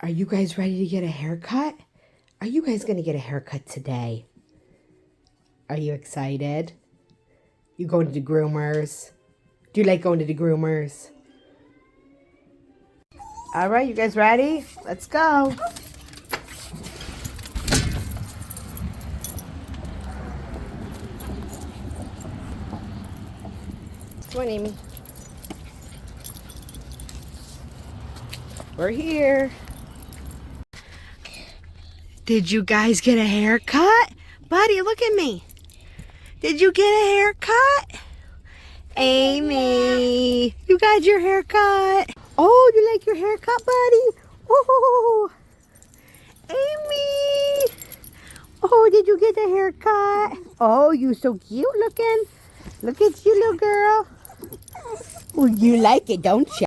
Are you guys ready to get a haircut? Are you guys going to get a haircut today? Are you excited? You going to the groomers? Do you like going to the groomers? All right, you guys ready? Let's go. Come on, Amy. We're here. Did you guys get a haircut? Buddy, look at me. Did you get a haircut? Amy, you got your haircut. Oh, you like your haircut, buddy? Oh, Amy. Oh, did you get a haircut? Oh, you so cute looking. Look at you, little girl. Oh, you like it, don't you?